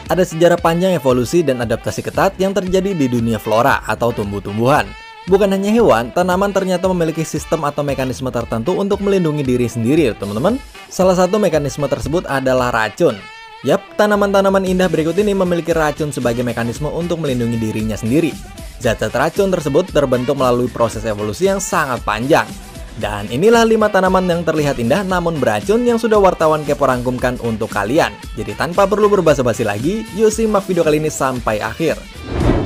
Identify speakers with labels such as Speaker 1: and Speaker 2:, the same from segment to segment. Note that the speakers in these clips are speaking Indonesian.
Speaker 1: Ada sejarah panjang evolusi dan adaptasi ketat yang terjadi di dunia flora atau tumbuh-tumbuhan. Bukan hanya hewan, tanaman ternyata memiliki sistem atau mekanisme tertentu untuk melindungi diri sendiri, teman-teman. Salah satu mekanisme tersebut adalah racun. Yap, tanaman-tanaman indah berikut ini memiliki racun sebagai mekanisme untuk melindungi dirinya sendiri. Zat-zat racun tersebut terbentuk melalui proses evolusi yang sangat panjang. Dan inilah 5 tanaman yang terlihat indah namun beracun yang sudah wartawan Kepo rangkumkan untuk kalian. Jadi tanpa perlu berbasa-basi lagi, yuk simak video kali ini sampai akhir.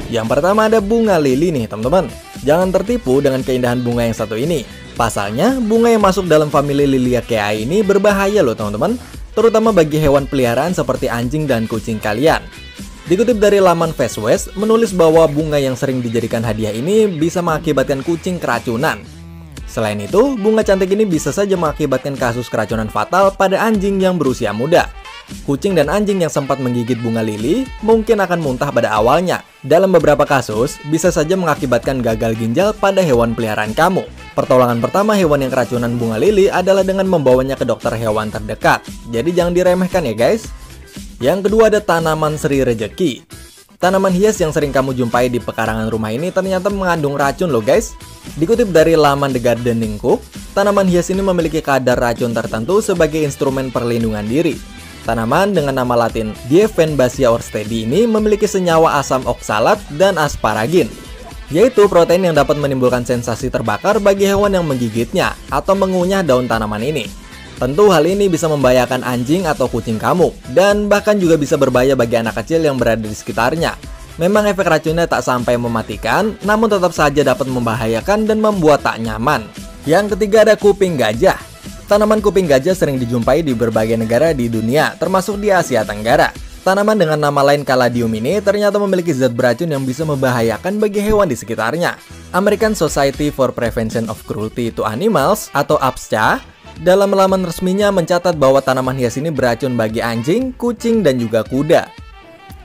Speaker 1: Yang pertama ada bunga lili nih teman-teman. Jangan tertipu dengan keindahan bunga yang satu ini. Pasalnya, bunga yang masuk dalam famili Liliaceae ini berbahaya loh teman-teman. Terutama bagi hewan peliharaan seperti anjing dan kucing kalian. Dikutip dari laman Fastwest, menulis bahwa bunga yang sering dijadikan hadiah ini bisa mengakibatkan kucing keracunan. Selain itu, bunga cantik ini bisa saja mengakibatkan kasus keracunan fatal pada anjing yang berusia muda. Kucing dan anjing yang sempat menggigit bunga lili mungkin akan muntah pada awalnya. Dalam beberapa kasus, bisa saja mengakibatkan gagal ginjal pada hewan peliharaan kamu. Pertolongan pertama hewan yang keracunan bunga lili adalah dengan membawanya ke dokter hewan terdekat. Jadi jangan diremehkan ya guys. Yang kedua ada tanaman seri rejeki. Tanaman hias yang sering kamu jumpai di pekarangan rumah ini ternyata mengandung racun loh guys. Dikutip dari laman The Gardening Cook, tanaman hias ini memiliki kadar racun tertentu sebagai instrumen perlindungan diri. Tanaman dengan nama latin Dieffenbasia oerstedi ini memiliki senyawa asam oksalat dan asparagin, yaitu protein yang dapat menimbulkan sensasi terbakar bagi hewan yang menggigitnya atau mengunyah daun tanaman ini. Tentu hal ini bisa membahayakan anjing atau kucing kamu, dan bahkan juga bisa berbahaya bagi anak kecil yang berada di sekitarnya. Memang efek racunnya tak sampai mematikan, namun tetap saja dapat membahayakan dan membuat tak nyaman. Yang ketiga ada kuping gajah. Tanaman kuping gajah sering dijumpai di berbagai negara di dunia, termasuk di Asia Tenggara. Tanaman dengan nama lain Caladium ini ternyata memiliki zat beracun yang bisa membahayakan bagi hewan di sekitarnya. American Society for Prevention of Cruelty to Animals atau APSCA dalam laman resminya mencatat bahwa tanaman hias ini beracun bagi anjing, kucing, dan juga kuda.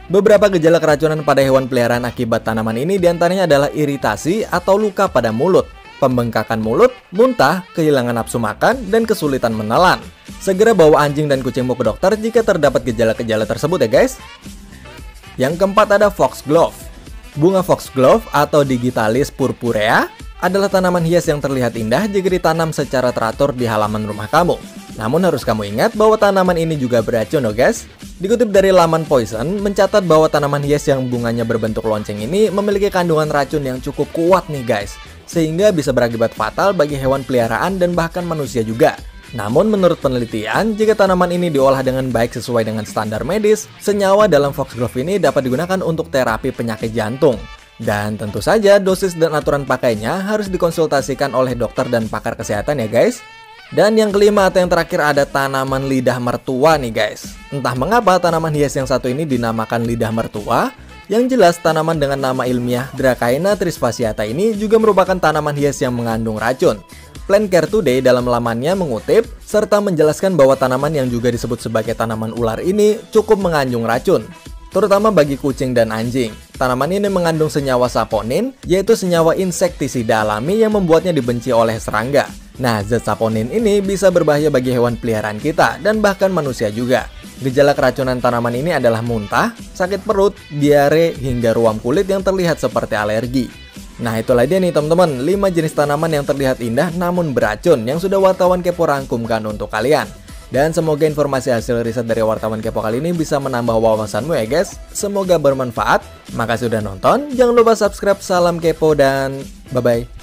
Speaker 1: Beberapa gejala keracunan pada hewan peliharaan akibat tanaman ini diantaranya adalah iritasi atau luka pada mulut, pembengkakan mulut, muntah, kehilangan nafsu makan, dan kesulitan menelan. Segera bawa anjing dan kucingmu ke dokter jika terdapat gejala-gejala tersebut ya guys. Yang keempat ada foxglove. Bunga foxglove atau Digitalis purpurea adalah tanaman hias yang terlihat indah jika ditanam secara teratur di halaman rumah kamu. Namun harus kamu ingat bahwa tanaman ini juga beracun loh guys. Dikutip dari laman Poison, mencatat bahwa tanaman hias yang bunganya berbentuk lonceng ini memiliki kandungan racun yang cukup kuat nih guys, sehingga bisa berakibat fatal bagi hewan peliharaan dan bahkan manusia juga. Namun menurut penelitian, jika tanaman ini diolah dengan baik sesuai dengan standar medis, senyawa dalam foxglove ini dapat digunakan untuk terapi penyakit jantung. Dan tentu saja dosis dan aturan pakainya harus dikonsultasikan oleh dokter dan pakar kesehatan ya guys. Dan yang kelima atau yang terakhir ada tanaman lidah mertua nih guys. Entah mengapa tanaman hias yang satu ini dinamakan lidah mertua. Yang jelas tanaman dengan nama ilmiah Dracaena trisfasciata ini juga merupakan tanaman hias yang mengandung racun. Plant Care Today dalam lamannya mengutip serta menjelaskan bahwa tanaman yang juga disebut sebagai tanaman ular ini cukup mengandung racun, terutama bagi kucing dan anjing. Tanaman ini mengandung senyawa saponin, yaitu senyawa insektisida alami yang membuatnya dibenci oleh serangga. Nah, zat saponin ini bisa berbahaya bagi hewan peliharaan kita dan bahkan manusia juga. Gejala keracunan tanaman ini adalah muntah, sakit perut, diare, hingga ruam kulit yang terlihat seperti alergi. Nah, itulah dia nih teman-teman, 5 jenis tanaman yang terlihat indah namun beracun yang sudah wartawan Kepo rangkumkan untuk kalian. Dan semoga informasi hasil riset dari wartawan Kepo kali ini bisa menambah wawasanmu ya guys. Semoga bermanfaat. Makasih sudah nonton. Jangan lupa subscribe. Salam Kepo dan bye-bye.